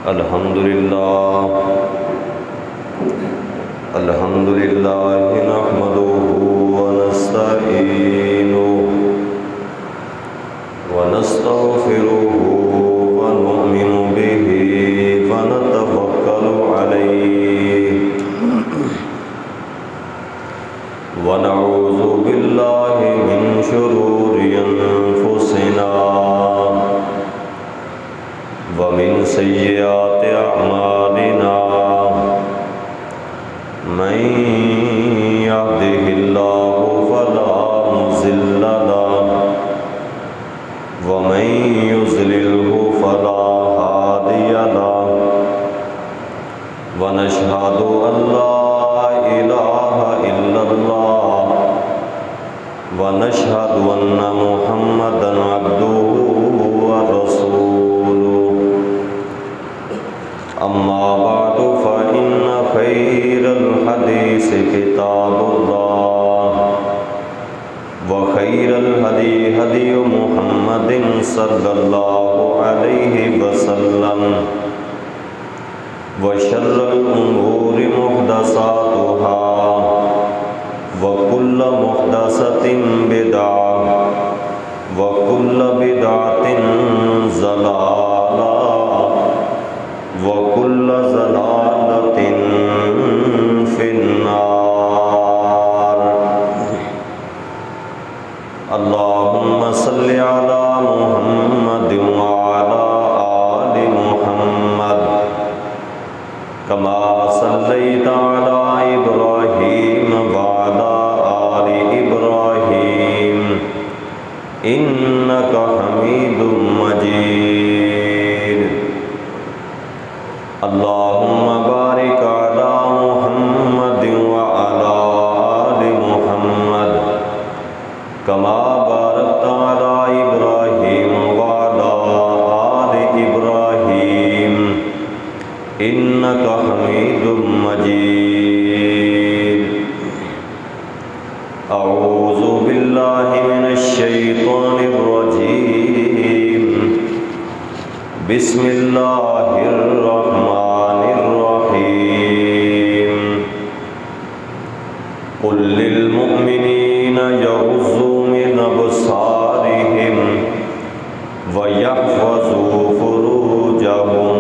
الحمد لله نحمده ونستعينه ونستغفره ونؤمن به ونتوكل عليه ونعوذ بالله من شرور أنفسنا ومن سيئات أعمالنا من يهده الله فلا مضل له ومن يضلله فلا هادي له ونشهد أن لا إله إلا الله ونشهد أن محمدا عبده ورسوله أما بعد فإن خير الحديث كتاب الله وخير الهدي هدي محمد صلى الله عليه وسلم وشر الأمور محدثاتها وكل محدثة بدعة وكل بدعة ضلالة وكل ضلالة في النار اللهم صل على محمد وعلى آل محمد كما صليت على إبراهيم وعلى آل إبراهيم إنك حميد مجيد اللهم بارك على محمد وعلى آل محمد كما باركت على إبراهيم وعلى آل إبراهيم إنك حميد مجيد أعوذ بالله من الشيطان الرجيم بسم الله الرحمن الرحيم قل للمؤمنين يغضوا من أبصارهم ويحفظوا فروجهم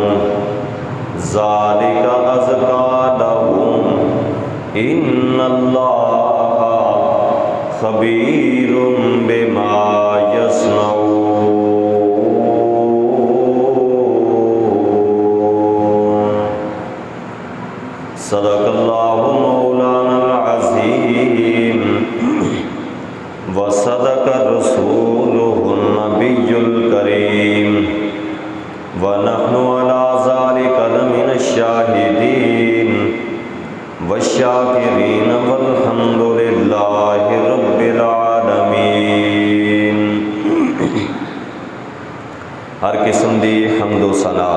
ذلك أزكى لهم إن الله خبير بما يصنعون صدق الله مولانا العظيم وصدق رسوله النبي الكريم ونحن على ذلك لمن الشاهدين والشاكرين والحمد لله رب العالمين ہر قسم دی حمد و ثنا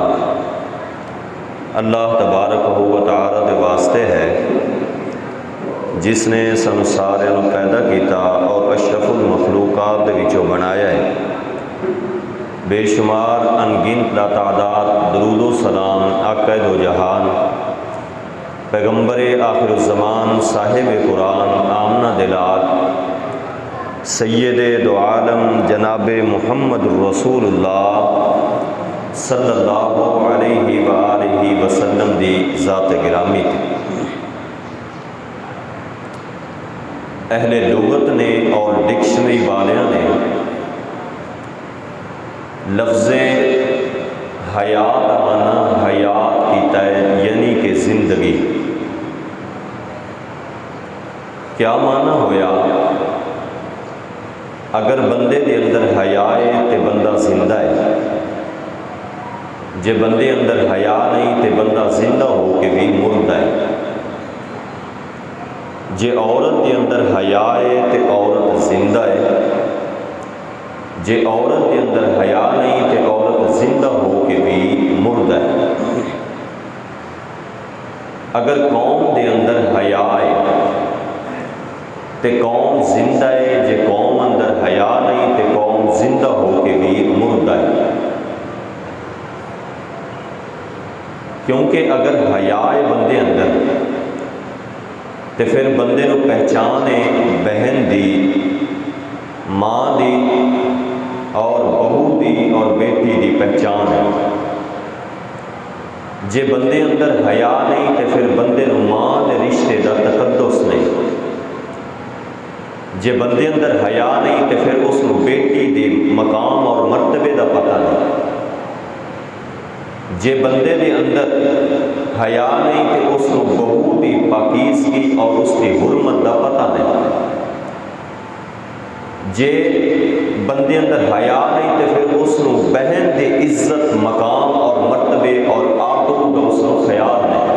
اللہ تبارک و تعالی دے واسطے ہے جس نے سانو سارے نو پیدا کیتا اور اشرف المخلوقات دے وچوں بنایا ہے بے شمار انگنت تعداد درود و سلام آقا دو جہان پیغمبر آخر الزمان صاحب قرآن آمنہ دلال سید دو عالم جناب محمد الرسول اللہ صلی اللہ علیہ وآلہ وسلم دی ذات گرامی تھی اہل لغت نے اور ڈکشنری والیاں نے لفظ حیات معنی حیات کیتا ہے یعنی کہ زندگی کیا معنی ہویا اگر بندے دے اندر حیا ہے تے بندہ زندہ ہے جے بندے اندر حیا نہیں تے بندہ زندہ ہو کے بھی مردہ ہے جے عورت دے اندر حیا ہے تے عورت زندہ ہے جے عورت دے اندر حیا نہیں تے عورت زندہ ہو کے بھی مردہ ہے اگر قوم دے اندر حیا ہے تے قوم زندہ ہے جے قوم اندر حیا نہیں تے قوم زندہ ہو کے بھی مردہ ہے کیونکہ اگر حیا ہے بندے اندر تو پھر بندے نو پہچان ہے بہن دی، ماں دی اور بہو دی اور بیٹی دی پہچان ہے۔ جے بندے اندر حیا نہیں تو پھر بندے نو ماں دے رشتے دا تقدس نہیں، جے بندے اندر حیا نہیں تو پھر اس نو بیٹی دے مقام اور مرتبے دا پتہ نہیں، جے بندے دے اندر حیا نہیں تو اس نو بہو دی پاکیزگی اور اس کی حرمت دا پتہ نہیں، جے بندے اندر حیا نہیں تو پھر اس نو بہن دی عزت مقام اور مرتبے اور آبرو دا اس نو خیال نہیں۔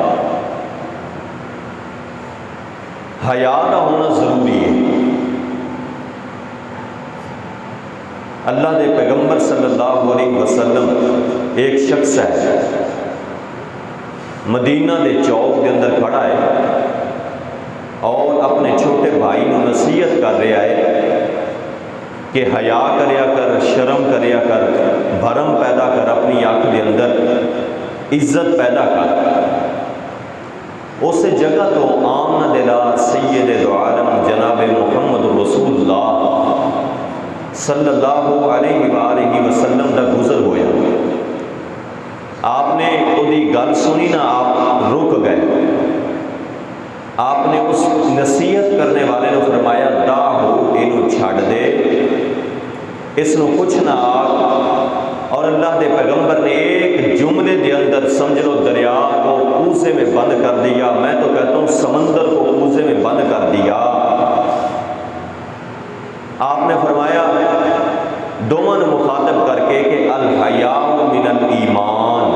حیا دا ہونا ضروری ہے۔ اللہ دے پیغمبر صلی اللہ علیہ وسلم ایک شخص ہے، مدینہ دے چوک دے اندر کھڑا ہے اور اپنے چھوٹے بھائی نو نصیحت کر رہا ہے کہ حیا کریا کر، شرم کریا کر، بھرم پیدا کر اپنی آنکھ دے اندر، عزت پیدا کر۔ اس جگہ تو آمن دلا سید دو عالم جناب محمد رسول اللہ صلی اللہ علیہ وآلہ وسلم دا گزر ہویا۔ آپ نے وہی گل سنی نا، آپ رک گئے۔ آپ نے اس نصیحت کرنے والے نے فرمایا دا ہو اینو چھڑ دے، اس نو کچھ نہ آگ۔ اور اللہ دے پیغمبر نے ایک جملے دے اندر سمجھ لو دریا کو کوزے میں بند کر دیا، میں تو کہتا ہوں سمندر کو کوزے میں بند کر دیا۔ آپ نے فرمایا دونوں نے مخاطب کر کے کہ الحیاء من الایمان،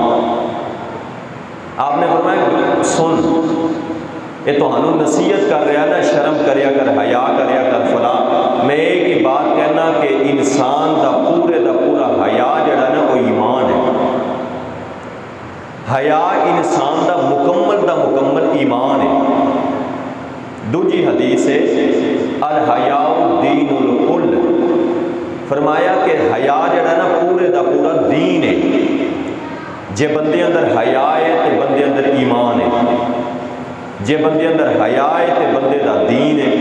آپ نے فرمایا سن، یہ تو ہنو نصیحت کر رہا نا، شرم کریا کر، حیا کریا کر فلاں، میں ایک ہی بات کہنا کہ انسان دا پورا حیا جڑا نا وہ ایمان ہے۔ حیا انسان دا مکمل ایمان ہے۔ دوجی حدیث ہے الحیاء دین الکل، فرمایا کہ حیا جڑا نا پورا دین ہے۔ جے بندے اندر حیا ہے تو بندے اندر ایمان ہے، جے بندے اندر حیا ہے تو بندے دا دین ہے،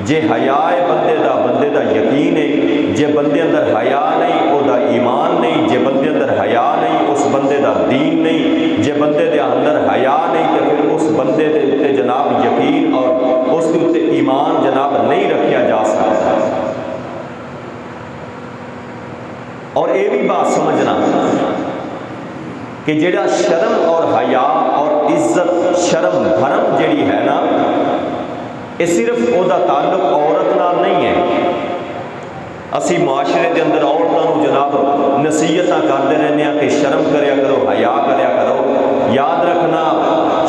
جے حیا ہے بندے دا یقین ہے، جے بندے اندر حیا نہیں او دا ایمان نہیں، جے بندے اندر حیا نہیں اس بندے دا دین نہیں، جے بندے دے اندر حیا نہیں تو پھر اس بندے دے اتے جناب یقین اور اس کے اتے ایمان جناب نہیں رکھیا جا سکتا۔ اور یہ بھی بات سمجھنا کہ جڑا شرم اور حیا اور عزت، شرم بھرم جڑی ہے نا، یہ صرف او دا تعلق عورت نال نہیں ہے۔ اسی معاشرے دے اندر عورتوں جناب نصیحتاں کرتے رہنے ہیں کہ شرم کریا کرو، حیا کریا کرو۔ یاد رکھنا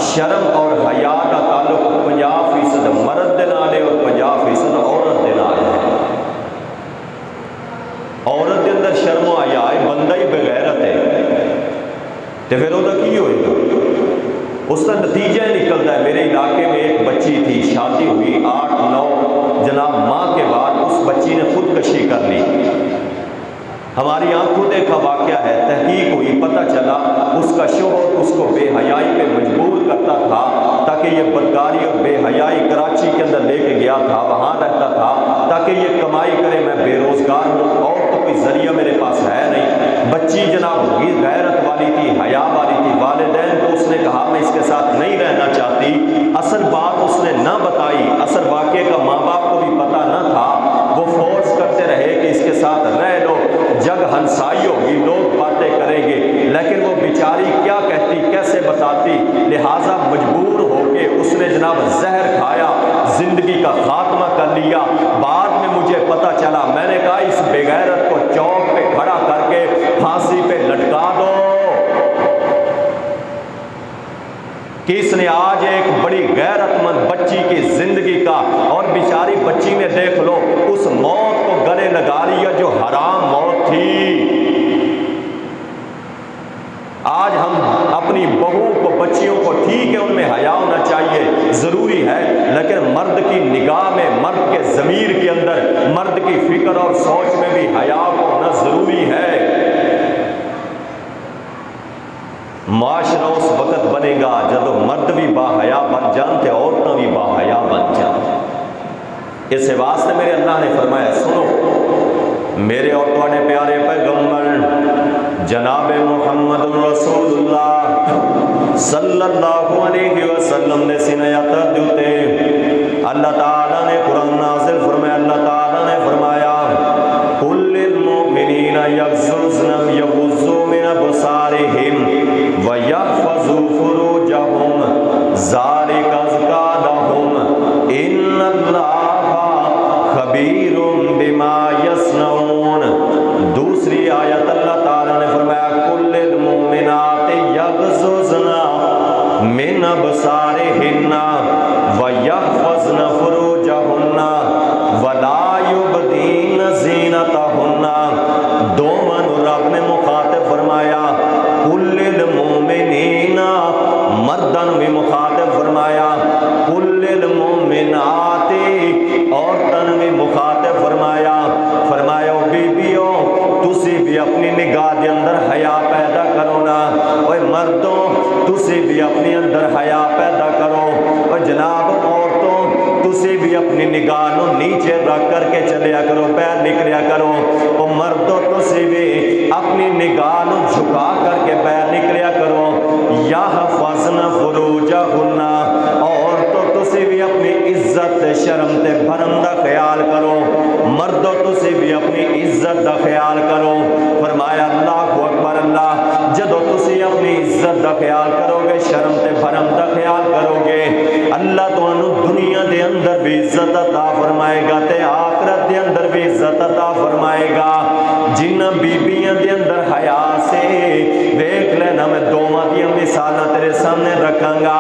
شرم اور حیا کا تعلق 50% مرد دے نال ہے اور 50% عورت دے نال ہے۔ عورت دے اندر شرم و حیا ہے، بندہ ہی بغیرت ہے تو پھر وہ کی ہوئے گا؟ اس کا نتیجہ نکلتا ہے۔ میرے علاقے میں ایک بچی تھی، شادی ہوئی 8-9 جناب ماہ کے بعد اس بچی نے خودکشی کر لی۔ ہماری آنکھوں دیکھا واقعہ ہے، تحقیق ہوئی، پتہ چلا اس کا شوہر اس کو بے حیائی پہ مجبور کرتا تھا تاکہ یہ بدکاری اور بے حیائی کراچی کے اندر لے کے گیا تھا، وہاں رہتا تھا تاکہ یہ کمائی کرے، میں بے روزگار ہوں اور تو کوئی ذریعہ میرے پاس ہے نہیں۔ بچی جناب غیرت والی تھی، حیا والی تھی، والدین کو اس نے کہا میں اس کے ساتھ نہیں رہنا چاہتی۔ اصل بات اس نے نہ بتائی، اصل واقعے کا ماں باپ کو بھی پتہ نہ تھا، وہ فورس کرتے رہے کہ اس کے ساتھ رہ لو، جگ ہنسائی ہوگی، لوگ باتیں کریں گے، لیکن وہ بیچاری کیا کہتی، کیسے بتاتی؟ لہٰذا مجبور ہو کے اس نے جناب زہر کھایا، زندگی کا خاتمہ کر لیا۔ بعد میں مجھے پتہ چلا، میں نے کہا اس بغیرت کو چوک پہ کھڑا کر کے پھانسی پہ لٹکا دو کہ اس نے آج ایک بڑی غیرت مند بچی کی زندگی کا، اور بیچاری بچی نے دیکھ لو اس موت کو گلے لگا لیا جو حرام موت تھی۔ آج ہم اپنی بہو کو، بچیوں کو، ٹھیک ہے ان میں حیا ہونا چاہیے، ضروری ہے، لیکن مرد کی نگاہ میں، مرد کے ضمیر کے اندر، مرد کی فکر اور سوچ میں بھی حیا کو ہونا ضروری ہے۔ معاشرہ اس وقت بنے گا جدو مرد بھی باحیا بن جان تے عورتیں بھی باحیا بن جان۔ اس واسطے میرے اللہ نے فرمایا سنو میرے اور تواڈے پیارے پیغمبر جناب محمد رسول اللہ صلی اللہ علیہ وسلم نے سینہ اتر دیتے اللہ تعالیٰ نے قرآن نازل فرمایا، اللہ تعالیٰ نے فرمایا قل للمؤمنین یغضوا من ابصارہم ویحفظوا فروجہم ذالک ازکی لہم ان اللہ خبیر بما یصنعون۔ دوسری آیت اللہ تعالیٰ نے فرمایا قل للمؤمنات یغضضن من ابصارہن ویحفظن فروجہن ولا یبدین زینتہن۔ دومن رب نے مخاطب فرمایا قل للمؤمنین، مردن بھی مخاطب فرمایا قل للمؤمنات، عورتن بھی مخاطب فرمایا بیبیوں تسی بھی اپنی نگاہ دے اندر حیا پیدا کرو نا، اوے مردوں تسی بھی اپنی اندر حیا پیدا کرو، اور جناب عورتوں تسی بھی اپنی نگاہ نو نیچے رکھ کر کے چلیا کرو، پیر نکلیا کرو، اور مردوں تسی بھی اپنی نگاہ نو جھکا کر کے پیر نکلیا کرو۔ یحفظن فروجہن، عورتوں تسی بھی اپنی عزت شرم تے بھرم دا خیال کرو، مردوں تسی بھی اپنی عزت دا خیال کرو۔ فرمایا اللہ اکبر اللہ، جدو تسی اپنی عزت دا خیال کرو گے، شرم تے بھرم دا خیال کرو گے، اللہ تانوں دنیا دے اندر بھی عزت عطا فرمائے گا تے آخرت دے اندر بھی عزت عطا فرمائے گا۔ جنہ بیبیاں دے اندر حیا سے دیکھ لینا، میں دوواں دیاں مثالاں تیرے سامنے رکھاں گا۔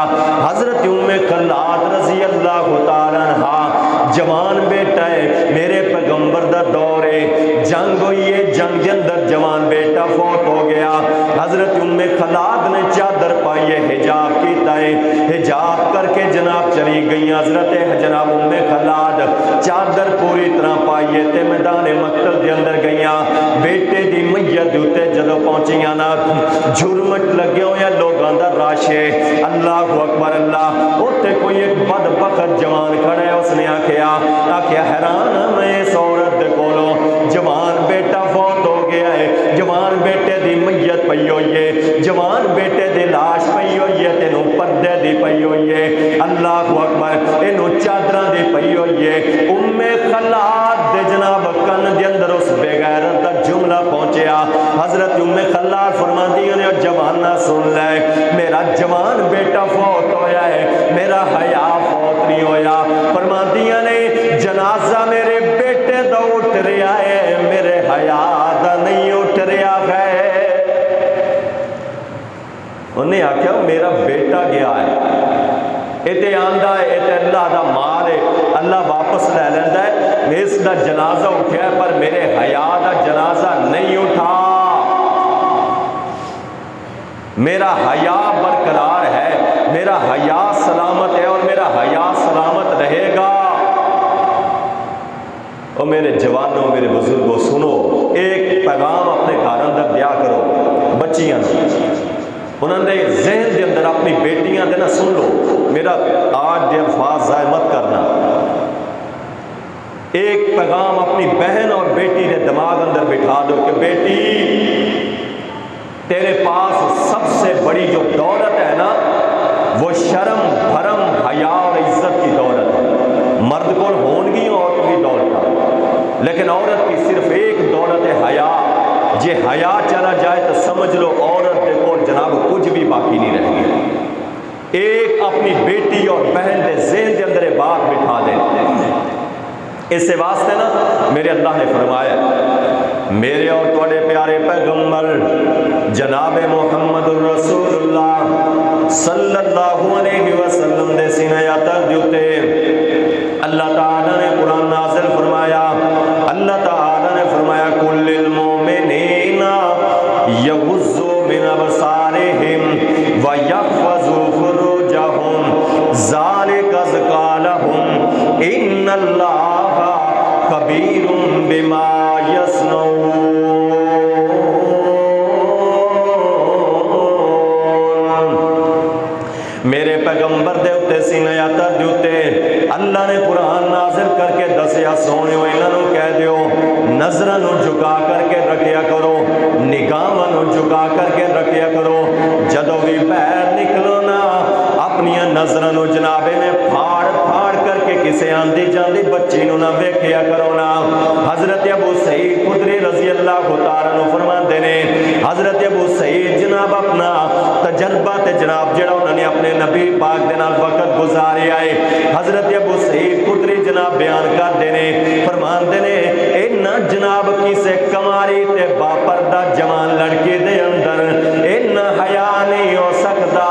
حضرت ام خلاد رضی اللہ تعالیٰ عنہا جوان بیٹا ہے، میرے پیغمبر دا دور ہے، جنگ ہوئی ہے، جنگ دے اندر جوان بیٹا فوت ہو گیا۔ حضرت ام خلاد نے چادر پائی ہے، حجاب کیتا ہے، حجاب کر کے جناب چلی گئی حضرت جناب ام خلاد، چادر پوری طرح پائی ہے تے میدان مقتل دے اندر گئیاں، بیٹے دی میت تے جدو پہنچیاں نا جھرمٹ لگے ہوئے لوگاں دا رش ہے، اللہ اکبر اللہ، اوتے کوئی ایک بدبخت جوان کھڑا ہے، اس نے آکھیا حیران میں اس عورت دے کولوں، جوان بیٹا فوت ہو گیا ہے، جوان بیٹے دی میت پئی ہوئی ہے، جوان بیٹے دی لاش پئی ہوئی ہے، تینوں پردے دی پئی ہوئی ہے، اللہ اکبر، اینوں چادراں دی پئی ہوئی ہے۔ ام خلاد دے جناب کن دے اندر اس بے غیرت دا جملہ پہنچیا، حضرت ام خلاد فرماندیاں نے جوانہ سن لے، میرا جوان بیٹا فوت ہویا ہے، میرا حیا فوت نہیں ہویا، فرماندیاں نے جنازہ میرے بیٹے دا اٹھ رہا ہے، میرے حیا دا نہیں اٹھ رہا ہے۔ انہیں آکھیا میرا بیٹا گیا ہے، ایتے آندہ ہے، ایتے اللہ دا مال ہے، اللہ واپس لے لیندہ ہے، اس دا جنازہ اٹھیا ہے پر میرے حیا دا جنازہ نہیں اٹھا، میرا حیا برقرار ہے، میرا حیا سلامت ہے اور میرا حیا سلامت رہے گا۔ اور میرے جوانوں میرے بزرگوں سنو، ایک پیغام اپنے گھر اندر دیا کرو بچیاں، انہوں نے ذہن دے اندر اپنی بیٹیاں دے نا سن لو، میرا آج دے الفاظ ضائع مت کرنا، ایک پیغام اپنی بہن اور بیٹی دے دماغ اندر بٹھا دو کہ بیٹی تیرے پاس سب سے بڑی جو دولت ہے نا وہ شرم بھرم حیا اور عزت کی دولت ہے۔ مرد کو ہونگی عورت کی دولت، لیکن عورت کی صرف ایک دولت ہے حیا، جے حیا چلا جائے تو سمجھ لو عورت دے کو جناب کچھ بھی باقی نہیں رہ گیا۔ ایک اپنی بیٹی اور بہن دے ذہن دے اندر بات بٹھا دے، اس سے واسطے نا میرے اللہ نے فرمایا میرے اور تواڈے پیارے پیغمبر جناب محمد رسول اللہ صلی اللہ علیہ وسلم دے سینہ اتر دیتے اللہ تعالیٰ نے قرآن نازل فرمایا، اللہ تعالیٰ نے فرمایا کل للمؤمنین یغضوا من ابصارہم ویحفظوا فروجہم ذالک ازکی لہم ان اللہ خبیر بما یصنعون۔ پیغمبر دے اتے سینہ اتر دے اتے اللہ نے قرآن نازل کر کے دسیا سونیو انہاں نوں کہہ دیو نظراں نوں جھکا کر کے رکھیا کرو، نگاہاں نوں جھکا کر کے رکھیا کرو، جدوں بھی باہر نکلو نا اپنی نظراں نوں جناب میں پھاڑ پھاڑ کر کے کسے آندی جاندی بچی نوں نہ ویکھیا کرو نا۔ حضرت ابو سعید خدری رضی اللہ تعالیٰ عنہ فرماندے نے حضرت ابو سعید جناب اپنا تجربہ تے جناب جڑا انہوں نے اپنے نبی پاک دے نال وقت گزاریا ہے، حضرت ابو سعید خدری جناب بیان کردے نے فرماندے نے اینا جناب کسے کماری تے باپردہ جوان لڑکی دے اندر اینا حیا نہیں ہو سکتا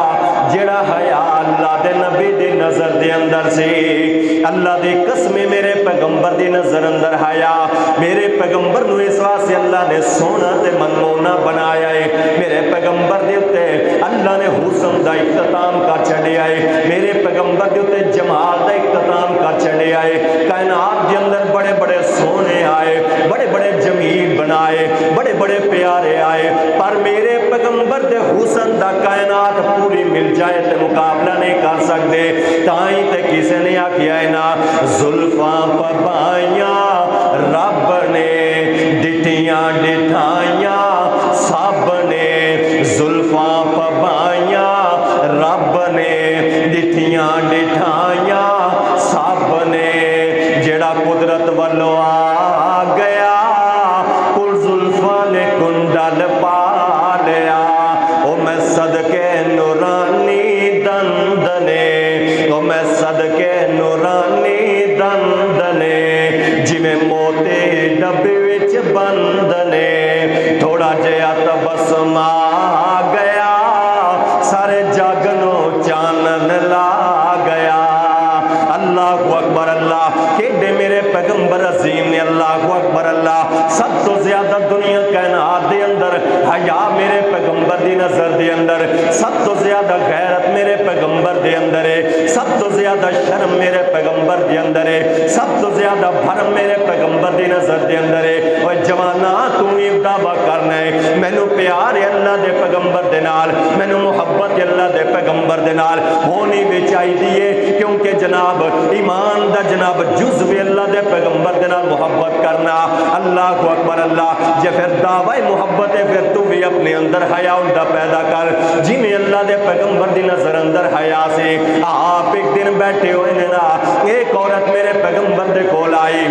جڑا حیا اللہ دے نبی دی نظر دے اندر سی۔ اللہ دی قسم میرے پیغمبر دی نظر اندر حیا، میرے پیغمبر نو اس واسطے اللہ نے سونا تے منمونا بنایا ہے، میرے پیغمبر دے اتے اللہ نے حسن دا اختتام کر چھڑیا ہے، میرے پیغمبر دے اتے جمال دا اختتام کر چھڑیا ہے، کائنات دے اندر بڑے بڑے سونے آئے، بڑے بڑے جمیل بنائے، بڑے بڑے پیارے آئے، پر میرے پیغمبر دے حسن دا کائنات پوری مل جائے تے مقابلہ نہیں کر سکتے، تائیں تے کسے نے آکھیا ہے نا زلفاں پبائیاں رب نے ڈٹیاں ڈٹھائیاں سب نے، زلفاں پبائیاں رب نے ڈٹیاں ڈٹھائیاں سب نے، جڑا قدرت والو آ گیا کل زلفاں نے کنڈل پا لیا، او میں صدقے نورانی دند نے، او میں صدقے نورانی دند نے، جویں موتی ڈبے وچ بند نے، تھوڑا جہا تبسم آ گیا سارے جگ نوں چانن لا گیا۔ اللہ اکبر، اللہ کیڈے میرے پیغمبر عظیم نے، اللہ اکبر اللہ، سب تو زیادہ دنیا کائنات دے اندر حیا میرے پیغمبر دی نظر دے اندر، سب تو زیادہ غیرت میرے پیغمبر دے اندر ہے، سب تو زیادہ شرم میرے پیغمبر دے اندر ہے، سب تو زیادہ بھرم میرے پیغمبر دی نظر دے اندر ہے۔ اوے جوانا تو بھی دعویٰ کرنا ہے مینوں پیار ہے اللہ دے پیغمبر دے نال، مینوں محبت ہے اللہ دے پیغمبر دے نال ہونی بھی چاہیے، کیونکہ جناب ایمان دا جناب جزو اللہ دے پیغمبر دے نال محبت کرنا۔ اللہ اکبر اللہ، جے پھر دعوی محبت ہے پھر تو بھی اپنے اندر حیا ہوندا پیدا کر، جی میں اللہ دے پیغمبر دی نظر اندر حیا سے۔ آپ ایک دن بیٹھے ہوئے نے نا، ایک عورت میرے پیغمبر دے کول آئی،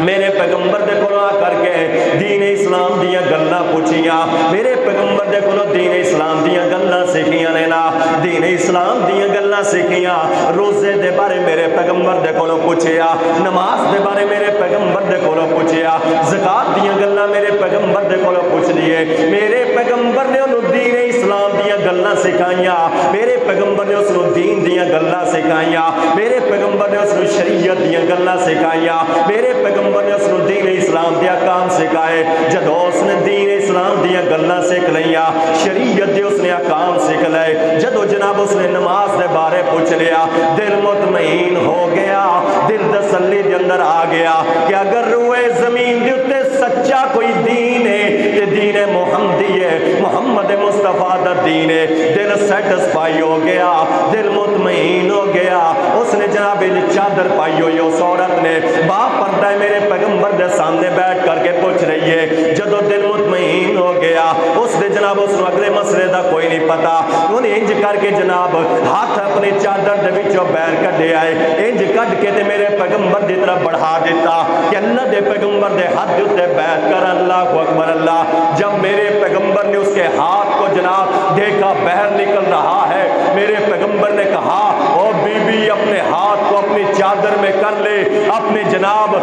میرے پیغمبر دے کول آ کر کے دین اسلام دیاں گلاں پوچھیاں، میرے پیغمبر دے کول دین اسلام دیاں گلاں سیکھیاں نے نا، دین اسلام دیاں گلاں سیکھیاں، روزے دے بارے میرے پیغمبر دے کولوں پوچھیا، نماز دے بارے میرے پیغمبر دے کولوں پوچھیا، زکات دیاں گلاں میرے پیغمبر دے کولوں پوچھ لیے، میرے پیغمبر نے انہوں دین اسلام دیاں گلاں سکھائیاں، میرے پیغمبر نے اس نوں دین دیاں گلاں سکھائیاں، میرے پیغمبر نے اس نوں شریعت دیاں گلاں سکھائیاں، میرے پیغمبر نے اس نوں دین اسلام دے احکام سکھائے۔ جدوں اس نے دین اسلام دیاں گلاں سکھ لئیاں، شریعت دے اس نے احکام سکھ لئے، جدوں جناب اس نے نماز دے بارے پوچھ لیا، دل مطمئن ہو گیا، دل تسلی دے اندر آ گیا کہ اگر روئے زمین دے اتے سچا کوئی دین ہے تے دین محمدی ہے، محمد مصطفیٰ دا دین ہے، دل سیٹسفائی ہو گیا، دل مطمئن ہو گیا۔ اس نے جناب چادر پائی ہوئی، اس عورت نے با پردہ میرے پیغمبر دے سامنے بیٹھ کر کے پوچھ رہی ہے، جدو دل مطمئن ہو گیا اس نے جناب اس اگلے مسئلے دا کوئی نہیں پتا، انہیں انج کر کے جناب ہاتھ اپنی چادر دے وچوں بیر کڈے آئے، انج کڈ کے تے میرے پیغمبر دی طرف بڑھا دیتا کہ اللہ دے پیغمبر دے ہاتھ دے اوتے بیٹھ کر اللہ اکبر اللہ۔ جب میرے پیغمبر نے اس کے ہاتھ کو جناب دیکھا باہر نکل رہا ہے، میرے پیغمبر نے کہا او بی بی اپنے ہاتھ کو اپنی چادر میں کر لے، اپنے جناب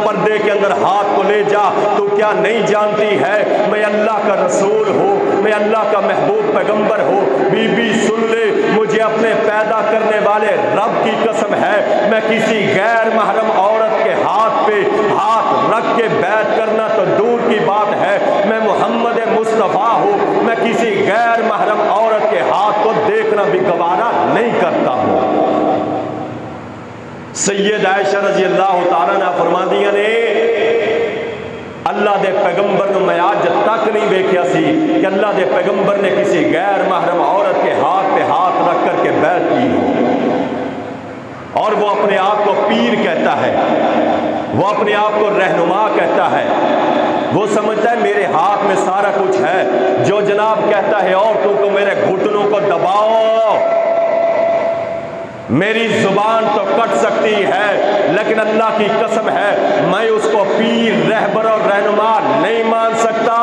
پردے کے اندر ہاتھ کو لے جا، تو کیا نہیں جانتی ہے میں اللہ کا رسول ہوں، میں اللہ کا محبوب پیغمبر ہوں۔ بی بی سن لے، مجھے اپنے پیدا کرنے والے رب کی قسم ہے، میں کسی غیر محرم عورت کے ہاتھ پہ ہاتھ رکھ کے بیعت کرنا تو دور کی بات ہے، میں محمد مصطفیٰ ہوں، میں کسی غیر محرم عورت کے ہاتھ کو دیکھنا بھی گوارا نہیں کرتا ہوں۔ سید عائشہ رضی اللہ تعالیٰ عنہ فرماندیاں نے اللہ دے پیغمبر نو میں آج تک نہیں دیکھیا سی کہ اللہ دے پیغمبر نے کسی غیر محرم عورت کے ہاتھ پہ ہاتھ رکھ کر کے بیعت اور وہ اپنے آپ کو پیر کہتا ہے، وہ اپنے آپ کو رہنما کہتا ہے، وہ سمجھتا ہے میرے ہاتھ میں سارا کچھ ہے، جو جناب کہتا ہے عورتوں کو میرے گھٹنوں کو دباؤ، میری زبان تو کٹ سکتی ہے لیکن اللہ کی قسم ہے میں اس کو پیر، رہبر اور رہنما نہیں مان سکتا۔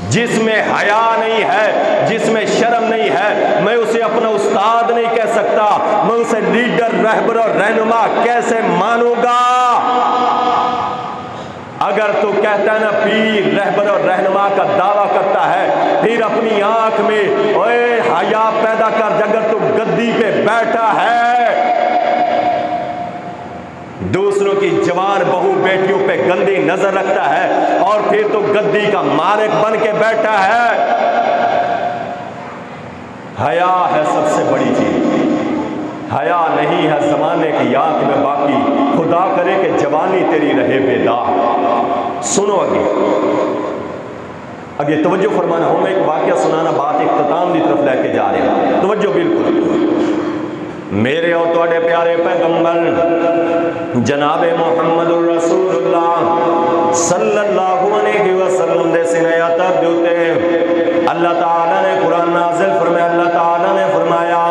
جس میں حیا نہیں ہے، جس میں شرم نہیں ہے، میں اسے اپنا استاد نہیں کہہ سکتا، میں اسے لیڈر، رہبر اور رہنما کیسے مانوں گا؟ اگر تو کہتا ہے نا پیر، رہبر اور رہنما کا دعویٰ کرتا ہے، پھر اپنی آنکھ میں اوے حیا پیدا کر۔ اگر تو گدی پہ بیٹھا ہے، دوسروں کی جوان بہو بیٹیوں پہ گندی نظر رکھتا ہے، اور پھر تو گدی کا مالک بن کے بیٹھا ہے۔ حیا ہے سب سے بڑی چیز، حیا نہیں ہے زمانے کی آنکھ میں باقی، خدا کرے کہ جوانی تیری رہے بے داغ۔ سنو آگے توجہ فرمانا، ہوں میں ایک واقعہ سنانا، بات اختتام کی طرف لے کے جا رہے ہیں، توجہ بالکل۔ میرے اور تواڈے پیارے پیغمبر جناب محمد رسول اللہ صلی اللہ علیہ وسلم دے سینے اتر دیتے اللہ تعالیٰ نے قرآن نازل فرمایا، اللہ تعالیٰ نے فرمایا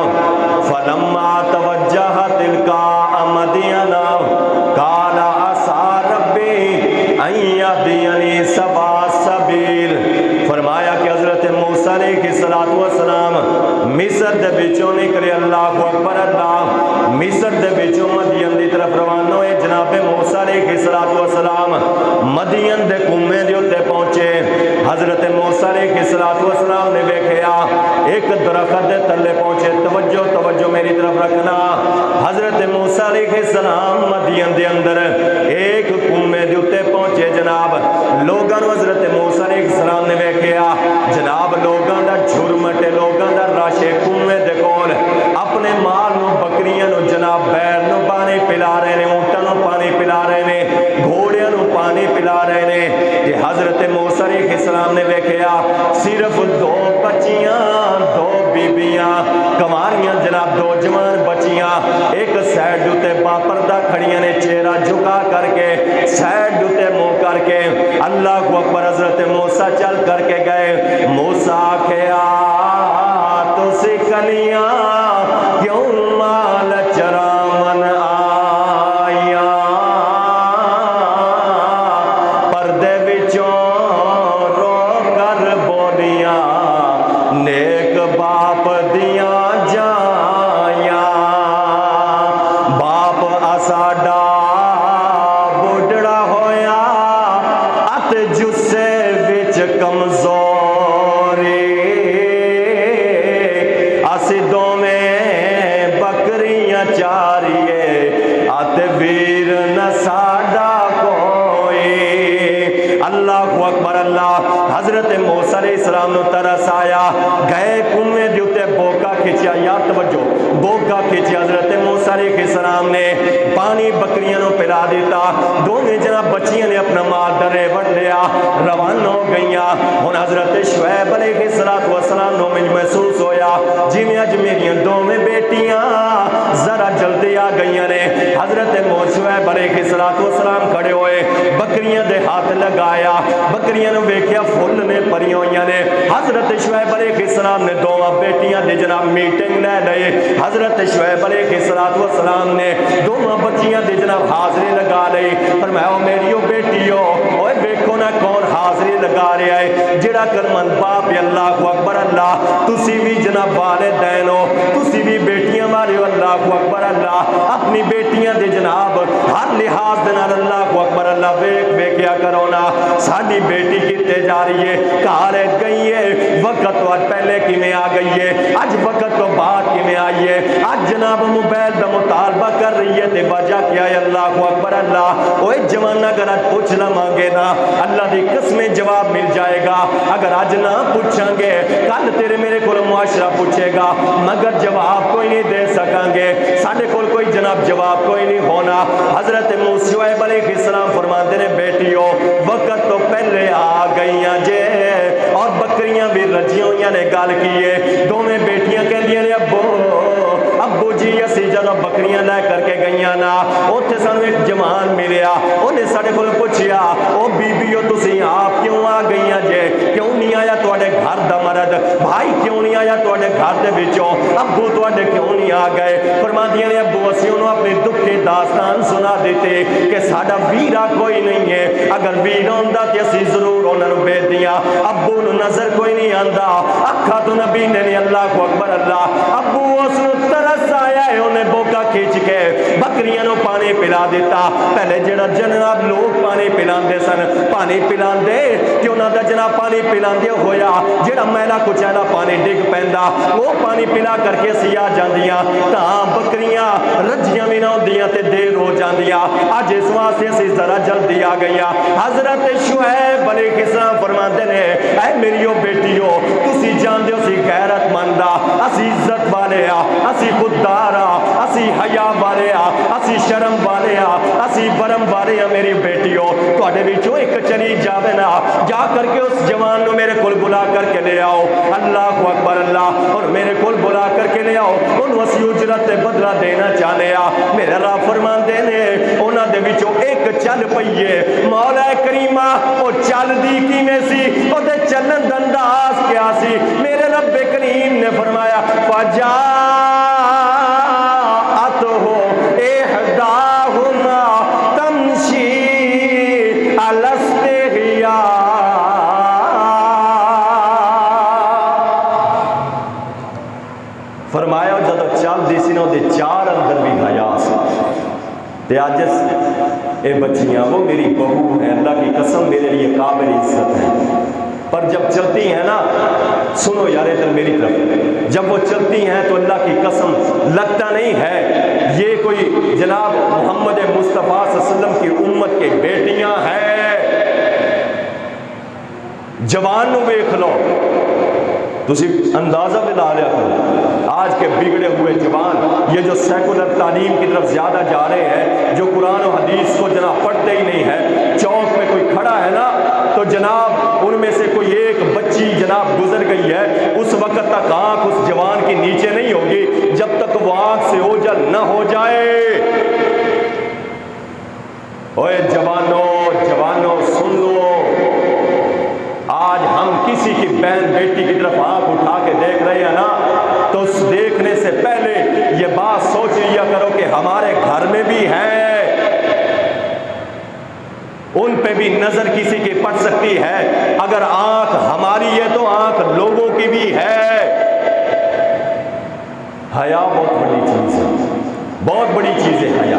فلما توجہ تلقاء مدین قال عسى ربی ان یہدینی سواء السبیل۔ فرمایا کہ حضرت موسیٰ علیہ السلام مصر دے بچوں نکلے، اللہ اکبر اللہ، مصر دے بچوں مدین دی طرف روانہ ہوئے۔ جناب موسیٰ علیہ السلام مدین دے کنویں دے اوتے پہنچے۔ حضرت موسیٰ علیہ السلام نے دیکھا ایک درخت دے تلے پہنچے، توجہ توجہ میری طرف رکھنا۔ حضرت موسیٰ علیہ السلام مدین دے اندر ایک کنویں دے اوتے پہنچے جناب، لوگاں نو حضرت موسیٰ علیہ السلام نے دیکھا جناب لوگاں دا جھرمٹ، لوگاں دا رش کنویں دے کول، اپنے مال نو بکریاں نو جناب بیل نو پانی پلا رہے نے، اونٹاں نو پانی پلا رہے نے، گھوڑیاں نو پانی پلا رہے نے۔ کہ حضرت موسیٰ علیہ السلام نے دیکھا صرف دو بچیاں، دو بیبیاں کماریاں جناب، دو جوان بچیاں ایک سائڈ تے باپردہ کھڑیاں نے، چہرہ جھکا کر کے، سائڈ تے منہ کر کے۔ اللہ اکبر، حضرت موسیٰ چل کر کے گئے۔ موسیٰ کہیا تو سکلیاں کیوں مال چراون آیا، پردے وچوں رو کر بولیاں نیک باپ دیاں جائیاں، باپ اساڈا بڈڑا ہویا ات جسے وچ کمزوری، اسی دوویں بکریاں چاریے ات ویر نہ ساڈا کوئی۔ اللہ اکبر اللہ، حضرت موسیٰ علیہ السلام نو ترس آیا، گئے کنویں دے اوتے بوکا کھچیا، یا توجہ بوکا کھچیا، حضرت موسیٰ علیہ السلام نے پانی بکریاں نو پلا دیتا، دونوں جناب بچیاں نے اپنا مال ڈرے وڑ لیا، روانہ ہو گئیاں۔ ہن حضرت شعیب علیہ السلام نو مجھ محسوس ہویا جی میں اج میریاں دونوں بیٹیاں ذرا جلدی آ گئیاں نے۔ حضرت شعیب علیہ السلام کھڑے ہوئے، بکریاں دے ہاتھ لگایا، بکریاں نو ویکھیا فل نے پریاں ہوئیاں نے۔ حضرت شعیب علیہ السلام نے دونوں بیٹیاں دی جناب میٹنگ لے لئی۔ حضرت شعیب علیہ السلام نے دونوں بچیاں دی جناب حاضری لگا لئی۔ فرمایا میریو بیٹیو، اوے ویکھو نا کون حاضری لگا رہا ہے، جڑا کرمن باپ۔ اللہ اکبر اللہ، تسی بھی جناب والدین ہو، تسی بھی بیٹیاں والے ہو۔ اللہ اکبر اللہ، اپنی بیٹیاں دے جناب ہر لحاظ دے نال اللہ اکبر اللہ ویکھیا کرو نا، ساڈی بیٹی کتے جا رہی ہے، کار گئی ہے، وقت تو پہلے کیویں آ گئی ہے، اج وقت تو بعد کیویں آئی ہے، اج جناب موبائل دا مطالبہ کر رہی ہے، تے وجہ کیا ہے؟ اللہ اکبر اللہ، اوے جوانہ اگر اج پوچھ لواں گے نا اللہ دی قسمیں جواب مل جائے گا، اگر اج نہ پوچھاں گے کل تیرے میرے کو معاشرہ پوچھے گا، مگر جواب کوئی نہیں دے سکاں گے، ساڈے کول کوئی جناب جواب کوئی نہیں ہونا۔ حضرت شعیب علیہ السلام فرماتے نے بیٹیو وقت تو پہلے آ گئیاں جے، اور بکریاں بھی رجیاں ہوئیاں نے گل کیے، دونوں بیٹیاں کہندیاں نے ابو گئیاں نا اوتھے سانو ایک جوان ملیا انہیں ساڈے کول پوچھیا او بیبیو تسی آپ کیوں آ گئیاں جے کیوں نہیں آیا تواڈے گھر دا مرد بھائی کیوں نہیں آیا تواڈے گھر دے وچوں ابو تواڈے کیوں نہیں آ گئے فرماندیاں نے ابو اسی انہوں اپنی دکھی داستان سنا دیتے کہ ساڈا ویرا کوئی نہیں ہے اگر ویر ہوندا تے اسی ضرور انہاں نوں بھیج دیاں ابو نوں نظر کوئی نہیں آندا اکھاں تو نبی نے اللہ کو اکبر اللہ ابو اس نوں ترس آیا ہے انہیں بوکا کھینچ کے بکریاں نوں پانی پلا دیتا پہلے جڑا جناب لوگ پانی پلاندے سن پانی پلاندے تے انہاں دا جناب پانی پلاندے ہویا جڑا میلا کچیلا پانی ڈگ پیندا وہ پانی پلا کر کے سیا جاندیاں تاں بکریاں رجیاں بھی نہ ہوندیاں تے دیر ہو جاندیاں اج اس واسطے اسی ذرا جلدی آ گئیاں حضرت شعیب علیہ السلام فرماندے نے اے میریو بیٹیو تسی جاندے ہو سی غیرت مند اسی عزت والے اسی خوددار اسی حیا والے اسی شرم والے اسی برم والے میری بیٹیو تواڈے وچوں ایک چلی جاوے نا جا کر کے اس جوان نو میرے کول بلا کر کے لے آؤ اللہ اکبر اللہ اور میرے کول بلا کر کے لے آؤ انہوں اسی اجرت بدلہ دینا چاہنے میرے رب فرماندے نے انہاں دے وچوں ایک چل پئیے مولا کریمہ او چل دی کیویں سی او دے چلن دا انداز کیا سی میرے رب کریم نے فرمایا فجاءتہ احداہما تمشی علی استحیاء فرمایا جدو چل دی سی نا دے چار اندر بھی حیا سی تے اج اے بچیاں وہ میری بہو ہے اللہ کی قسم میرے لیے قابل عزت ہے پر جب چلتی ہیں نا سنو یار ادھر میری طرف جب وہ چلتی ہیں تو اللہ کی قسم لگتا نہیں ہے یہ کوئی جناب محمد مصطفیٰ صلی اللہ علیہ وسلم کی امت کے بیٹیاں ہیں جوان نو دیکھ لو تسی اندازہ بھی لا لیا کرو آج کے بگڑے ہوئے جوان یہ جو سیکولر تعلیم کی طرف زیادہ جا رہے ہیں جو قرآن و حدیث کو جناب پڑھتے ہی نہیں ہے چوک میں کوئی کھڑا ہے نا تو جناب ان میں سے کوئی ایک بچی جناب گزر گئی ہے اس وقت تک آنکھ اس جوان کی نیچے نہیں ہوگی جب تک وہ آنکھ سے اوجھل نہ ہو جائے اوے جوانوں سن لو آج ہم کسی کی بہن بیٹی کی طرف آنکھ اٹھا کے دیکھ رہے ہیں نا تو اس دیکھنے سے پہلے یہ بات سوچ لیا کرو کہ ہمارے گھر میں بھی ہے ان پہ بھی نظر کسی کی پڑ سکتی ہے اگر آنکھ ہماری ہے تو آنکھ لوگوں کی بھی ہے حیا بہت بڑی چیز ہے بہت بڑی چیز ہے حیا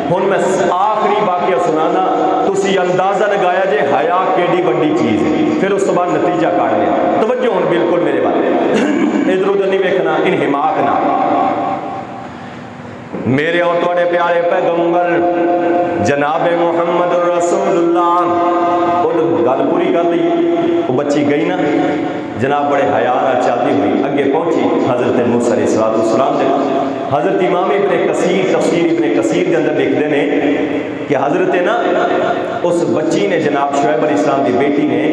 ہن میں آخری واقعہ سنانا تسی اندازہ لگایا جے حیا کیڑی بڑی چیز ہے پھر اس بعد نتیجہ کاٹ لیا توجہ ہن بالکل میرے بات ادھر ادھر نہیں دیکھنا انہماک نہ میرے اور تواڈے پیارے پیغمبر جناب محمد رسول اللہ وہ گل پوری کر لی وہ بچی گئی نا جناب بڑے حیا نال چلتی ہوئی اگے پہنچی حضرت موسیٰ علیہ السلام دے حضرت امام ابن کثیر تفسیر ابن کثیر کے اندر لکھتے ہیں کہ حضرت نا اس بچی نے جناب شعیب علیہ السلام کی بیٹی نے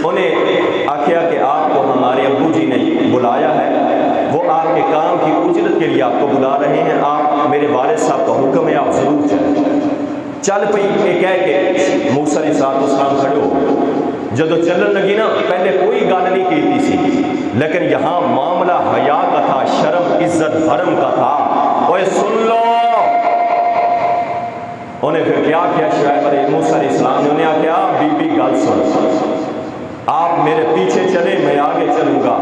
انہیں آخیا کہ آپ کو ہمارے ابو جی نے بلایا ہے وہ آپ کے کام کی اجرت کے لیے آپ کو بلا رہے ہیں آپ میرے والد صاحب کا حکم ہے آپ ضرور چلیں چل پئی یہ کہہ کے موسیٰ علیہ السلام کھڑے ہو جدو چلن لگی نا پہلے کوئی گل نہیں کی سی لیکن یہاں معاملہ حیا کا تھا شرم عزت بھرم کا تھا اوے سن لو انہیں پھر کیا شعیب علیہ موسیٰ علیہ السلام نے انہیں کیا بی بی گل سن آپ میرے پیچھے چلے میں آگے چلوں گا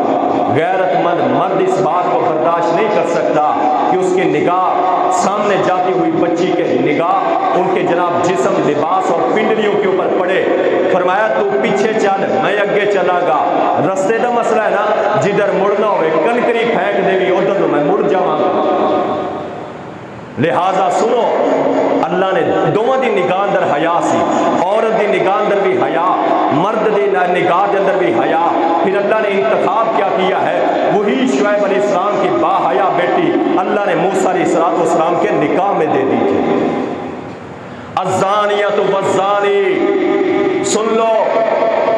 غیرت مند مرد اس بات کو برداشت نہیں کر سکتا کہ اس کی نگاہ سامنے جاتی ہوئی بچی کے نگاہ ان کے جناب جسم لباس اور پنڈلیوں کے اوپر پڑے فرمایا تو پیچھے چل میں اگے چلا گا رستے دا مسئلہ ہے نا جدھر مڑنا ہوئے کنکری پھینک دے گی ادھر میں مڑ جاواں گا لہذا سنو اللہ نے دونوں دی نگاہ اندر حیا سی عورت دی نگاہ اندر بھی حیا مرد دی نگاہ دے اندر بھی حیا پھر اللہ نے انتخاب کیا کیا ہے وہی شعیب علیہ السلام کی با حیا بیٹی اللہ نے موسیٰ علیہ السلام کے نکاح میں دے دی تھی الزانیۃ والزانی سن لو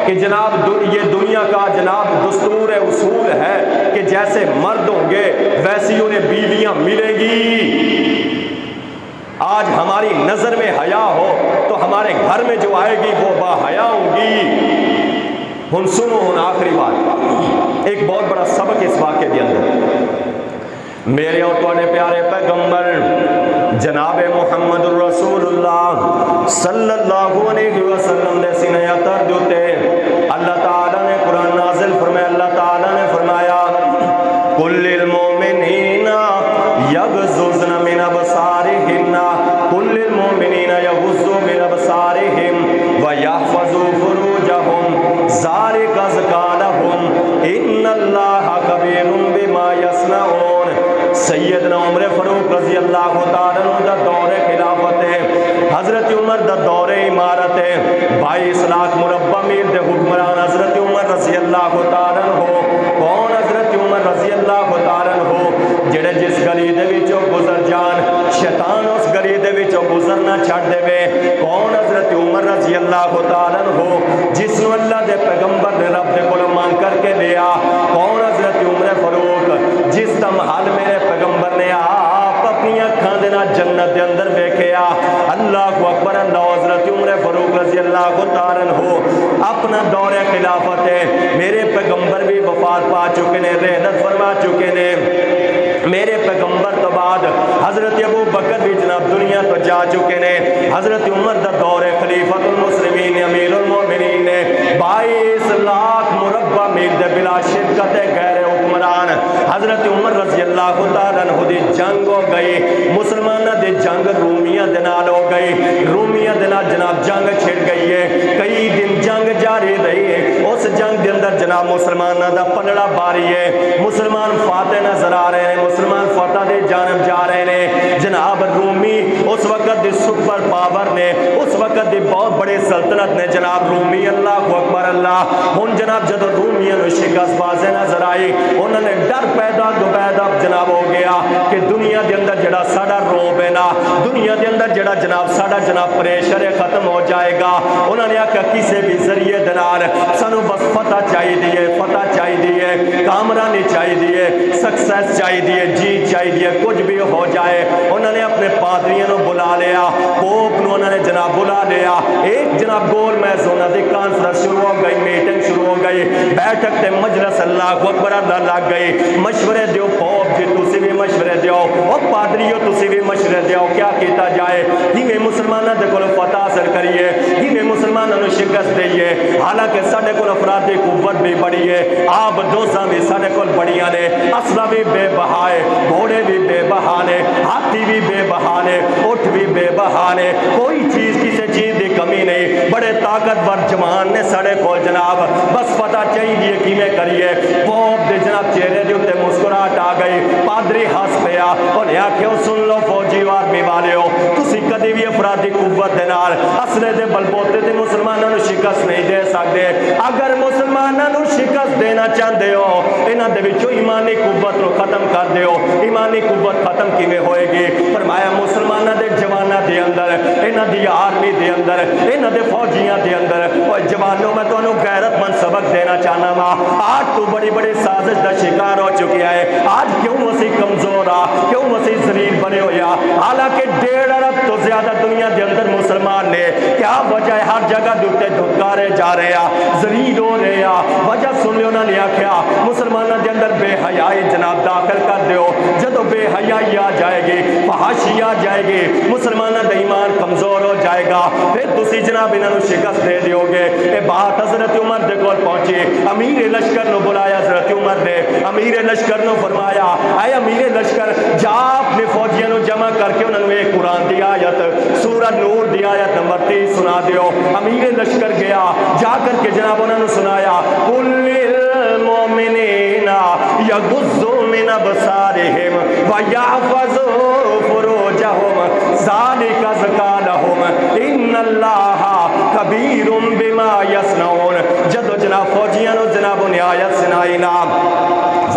کہ جناب یہ دنیا کا جناب دستور اصول ہے کہ جیسے مرد ہوں گے ویسی انہیں بیویاں ملیں گی آج ہماری نظر میں حیا ہو تو ہمارے گھر میں جو آئے گی وہ با حیا ہوگی۔ ہن سنو ہن آخری بات، ایک بہت بڑا سبق اس واقعے کے اندر۔ میرے اور تواڈے پیارے پیغمبر جناب محمد الرسول اللہ صلی اللہ علیہ وسلم دے سینے اتر دیتے اللہ تعالیٰ نے قرآن نازل فرمایا، اللہ تعالیٰ نے فرمایا قل للمؤمنین یغضضن من ابصارہن، قل للمؤمنین یغضوا من ابصارہم ویحفظوا فروجہم ذالک ازکی لہم ان اللہ خبیر بما یصنعون۔ سیدنا عمر فاروق رضی اللہ تعالیٰ عنہ دا دور خلافت ہے، حضرت عمر دا دور امارت ہے، 22 لاکھ مربع میل دے حکمران حضرت عمر رضی اللہ تعالیٰ عنہ۔ کون حضرت عمر رضی اللہ تعالیٰ عنہ؟ جڑے جس گلی دے وچوں گزر جان شیطان اس گلی دے وچوں گزرنا چھڑ دے وے۔ کون حضرت عمر رضی اللہ تعالیٰ عنہ جس نو اللہ دے پیغمبر نے رب دے کولوں مانگ کر کے دیا؟ کون حضرت عمر فاروق جس دا محل میرے پیغمبر نے آپ اپنی اکھاں دے نال جنت دے اندر ویکھیا؟ اللہ اکبر اللہ۔ حضرت عمر فاروق رضی اللہ تعالیٰ عنہ اپنا دور خلافت ہے، میرے پیغمبر بھی وفات پا چکے نے، رحلت فرما چکے نے، میرے پیغمبر تو بعد حضرت ابو بکر بھی جناب دنیا تو جا چکے نے، حضرت عمر دا دور خلیفۃ المسلمین امیر المومنین نے 22 لاکھ مربع میل دے بلا شرکت غیر حکمران حضرت عمر رضی اللہ تعالیٰ عنہ دی جنگ ہو گئی، مسلمانہ دی جنگ رومیہ دے نال ہو گئی، رومیہ دے نال جناب جنگ چھڑ گئی ہے، کئی دن جنگ جاری رہی ہے، اس جنگ دے اندر جناب مسلمانہ دا پلڑا باری ہے، مسلمان فاتح نظر آ رہے ہیں، مسلمان فتح دے جانب جا رہے ہیں۔ جناب رومی اس وقت دی سپر پاور نے، اس وقت دی بہت بڑے سلطنت نے جناب رومی، اللہ اکبر اللہ۔ ہن جناب جدو رومیاں نو شکست بازی نظر آئی، انہوں نے ڈر پیدا جناب ہو گیا کہ دنیا دے اندر جڑا ساڈا روب ہے نا، دنیا دے اندر جڑا جناب ساڈا جناب پریشر ہے ختم ہو جائے گا۔ انہوں نے آکھا کسی بھی ذریعے دنال سانو بس فتح چاہیے، فتح چاہیے، کامرانی چاہیے، سکسیس چاہیے، جیت چاہیے، کچھ بھی ہو جائے۔ انہوں نے اپنے پادریوں نو بلا لیا، پوپ نو انہوں نے جناب بلا لیا، ایک جناب گول میز انہوں نے کانفرنس شروع ہو گئی، میٹنگ شروع ہو گئی، بیٹھک تے مجلس اللہ اکبر اللہ لگ گئی، مشورے دیو پوپ جی تسی بھی مشورے دیو، اور پادریو تسی بھی مشورے دیو، کیا کیتا جائے، کیویں مسلمانوں دے کول فتح حاصل کریے، کیویں مسلمانوں نو شکست دئیے۔ حالانکہ ساڈے کول افرادی قوت بھی بڑی ہے، آب دوزاں بھی ساڈے کول بڑیاں نے، اسلحہ بھی بے بہا ہے، گھوڑے بھی بے بہا نے، ہاتھی بھی بے بہا نے، اٹھ بھی بے بہا نے، کوئی چیز کسی چیز دی کمی نہیں، بڑے طاقتور جوان نے ساڈے کول جناب، بس فتح چاہیے کیویں کریے۔ پوپ دے جناب چہرے دے اوتے مسکراہٹ آ گئی، پادری ہس پیا، انہیں آکھیا سن لو فوجی آرمی والیو، تسی کدی بھی افرادی قوت دے نال اسلحے دے بلبوتے تے مسلماناں نو شکست نہیں دے سکدے۔ اگر مسلماناں نو شکست دینا چاہندے ہو، انہاں دے وچوں ایمانی قوت نو ختم کر دیو۔ ایمانی قوت ختم کیویں ہوئے گی؟ فرمایا مسلماناں دے جواناں دے اندر، انہاں دی آرمی دے اندر، انہاں دے فوجیاں دے اندر، اوے جوانوں میں تانوں غیرت مند سبق دینا چاہنا وا، آج تو بڑی بڑی سازش دا شکار ہو چکے ہے، آج کیوں اسی کمزور آ، کیوں اسی ذلیل بنے ہویا؟ حالانکہ 1.5 ارب تو زیادہ دنیا دے اندر مسلمان نے، کیا وجہ ہے ہر جگہ دے اوتے دھتکارے جا رہے ہیں، ذلیل ہو رہے ہیں، وجہ سن لے انہوں نے آکھیا مسلمانوں دے اندر بے حیائی جناب داخل کر دیو، جدو بے حیائی آ جائے گی، فحاشی آ جائے گی، مسلمانوں دا ایمان کمزور ہو جائے گا، پھر تسی جناب انہوں نے شکست دے دیو گے۔ اے بات حضرت عمر دے کول پہنچی، امیر لشکر نو بلایا حضرت عمر نے، امیر لشکر نو فرمایا اے امیر لشکر جا اپنے فوجیوں نو جمع کر کے انہوں نے ایک قرآن دی آیت سورہ نور دی آیت نمبر 30 سنا دیو۔ امیر لشکر گیا، جا کر کے جناب انہوں نے سنایا قل للمؤمنین یغضوا من ابصارہم ویحفظوا فروجہم ذالک ازکی لہم ان اللہ خبیر بما یصنعون۔ جدو جناب فوجیاں نو جناب انہیں آیت سنائی نام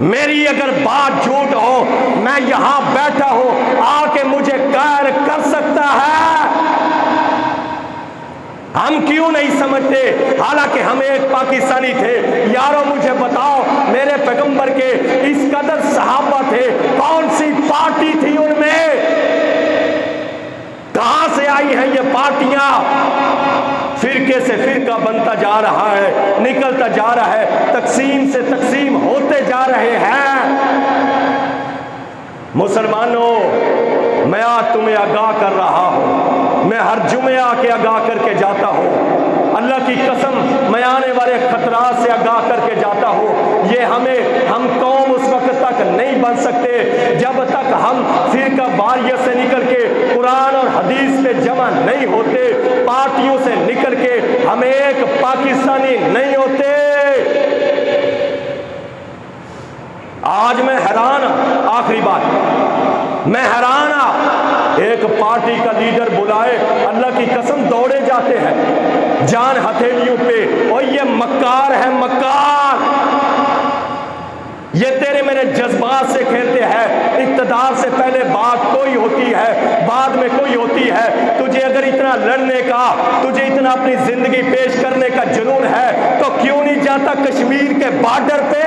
میری اگر بات جھوٹ ہو، میں یہاں بیٹھا ہوں، آ کے مجھے قید کر سکتا ہے۔ ہم کیوں نہیں سمجھتے؟ حالانکہ ہم ایک پاکستانی تھے۔ یارو مجھے بتاؤ، میرے پیغمبر کے اس قدر صحابہ تھے، کون سی پارٹی تھی ان میں؟ کہاں سے آئی ہیں یہ پارٹیاں؟ فرقے سے فرقہ بنتا جا رہا ہے، نکلتا جا رہا ہے، تقسیم سے تقسیم ہوتے جا رہے ہیں۔ مسلمانوں، میں آج تمہیں آگاہ کر رہا ہوں، میں ہر جمعے آ کے آگاہ کر کے جاتا ہوں، اللہ کی قسم میں آنے والے خطرات سے آگاہ کر کے جاتا ہوں۔ یہ ہم قوم اس وقت تک نہیں بن سکتے جب تک ہم فرقہ واریت سے نکل کے قرآن اور حدیث پہ جمع نہیں ہوتے، پارٹیوں سے نکل کے ہم ایک پاکستانی نہیں ہوتے۔ آج میں حیران ہوں، آخری بات، میں حیران ہوں، ایک پارٹی کا لیڈر بلائے، اللہ کی قسم دوڑے جاتے ہیں جان ہتھیلیوں پہ، اور یہ مکار ہے، مکار، یہ تیرے میرے جذبات سے کھیلتے ہیں۔ اقتدار سے پہلے بات کوئی ہوتی ہے، بعد میں کوئی ہوتی ہے۔ تجھے اگر اتنا لڑنے کا، تجھے اتنا اپنی زندگی پیش کرنے کا جنون ہے تو کیوں نہیں جاتا کشمیر کے بارڈر پہ؟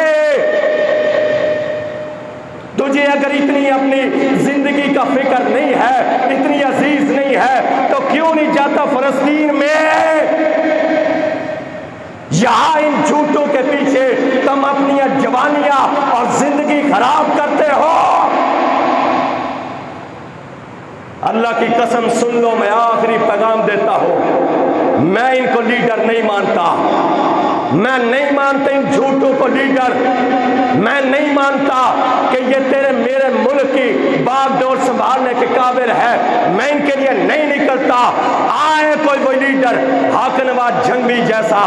تجھے اگر اتنی اپنی زندگی کا فکر نہیں ہے، اتنی عزیز نہیں ہے، تو کیوں نہیں جاتا فلسطین میں؟ یہاں ان جھوٹوں کے پیچھے تم اپنی جوانیاں اور زندگی خراب کرتے ہو۔ اللہ کی قسم سن لو، میں آخری پیغام دیتا ہوں، میں ان کو لیڈر نہیں مانتا، میں نہیں مانتا ان جھوٹوں کو لیڈر، میں نہیں مانتا کہ یہ تیرے میرے ملک کی باغ ڈور سنبھالنے کے قابل ہے، میں ان کے لیے نہیں نکلتا۔ آئے کوئی وہ لیڈر حق نواز جھنگوی جیسا،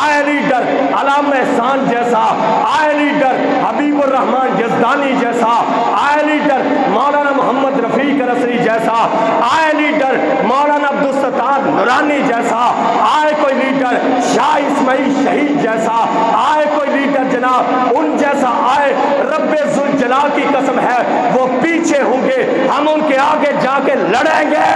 آئے لیڈر علامہ احسان جیسا، آئے لیڈر حبیب الرحمان یزدانی جیسا، آئے لیڈر مولانا محمد رفیق نصری جیسا، آئے لیڈر مولانا عبدالستار نورانی جیسا، آئے کوئی لیڈر شاہ اسماعیل شہید جیسا، آئے کوئی لیڈر جناب ان جیسا آئے، رب ذوالجلال کی قسم ہے وہ پیچھے ہوں گے، ہم ان کے آگے جا کے لڑیں گے۔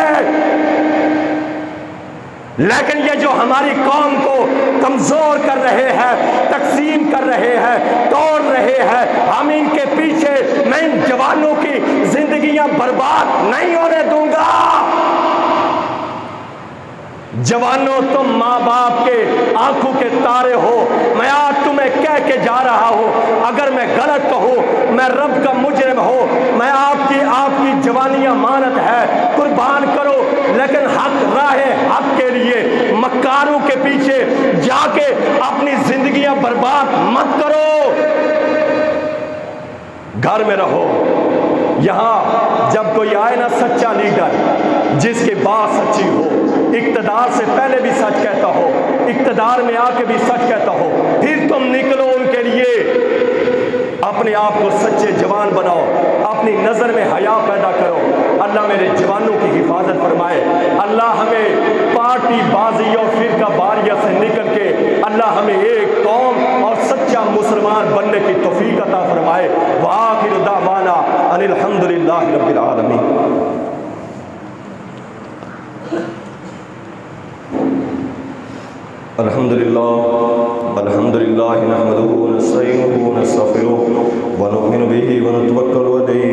لیکن یہ جو ہماری قوم کو کمزور کر رہے ہیں، تقسیم کر رہے ہیں، توڑ رہے ہیں، ہم ان کے پیچھے، میں ان جوانوں کی زندگیاں برباد نہیں ہونے دوں گا۔ جوانوں، تم ماں باپ کے آنکھوں کے تارے ہو، میں آج تمہیں کہہ کے جا رہا ہوں، اگر میں غلط کہوں، میں رب کا مجرم ہوں، میں آپ کی جوانیاں مانت ہے، قربان کرو، لیکن حق راہ حق کے لیے مکاروں کے پیچھے جا کے اپنی زندگیاں برباد مت کرو۔ گھر میں رہو، یہاں جب کوئی آئے نا سچا لیڈر جس کی بات سچی ہو، اقتدار سے پہلے بھی سچ کہتا ہو، اقتدار میں آ کے بھی سچ کہتا ہو، پھر تم نکلو ان کے لیے، اپنے آپ کو سچے جوان بناؤ، اپنی نظر میں حیا پیدا کرو۔ اللہ میرے جوانوں کی حفاظت فرمائے، اللہ ہمیں پارٹی بازی اور فرقہ واریت سے نکل کے اللہ ہمیں ایک قوم اور سچا مسلمان بننے کی توفیق عطا فرمائے۔ وآخر دعوانا ان الحمد للہ رب العالمین۔ الحمدللہ نحمده ونستعینه ونستغفره ونؤمن به ونتوکل علیہ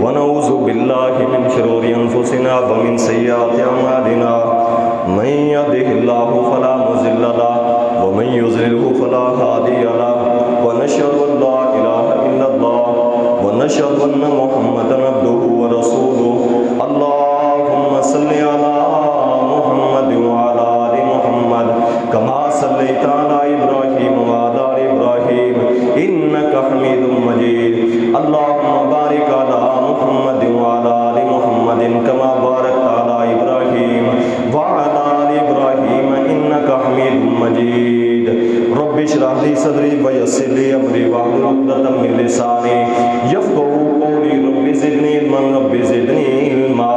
ونعوذ باللہ من شرور انفسنا ومن سیئات اعمالنا من یهده اللہ فلا مضل له ومن یضلل فلا ہادی له ونشهد ان لا الہ الا اللہ ونشهد ان محمدا عبده ورسوله اللهم صل علی محمد وعلی آل محمد كما صليت على إبراهيم وعلى آل إبراهيم إنك حميد مجيد اللهم بارك على محمد وعلى آل محمد كما باركت على إبراهيم وعلى آل إبراهيم إنك حميد مجيد رب اشرح لي صدري ويسر لي أمري واحلل عقدة من لساني يفقهوا قولي رب زدني علما رب زدني علما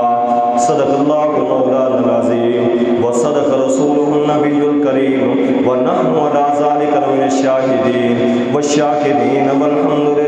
صدق الله مولانا العظيم وصدق رسوله النبي الكريم ونحن على ذلك من الشاهدين والشاكرين والحمد لله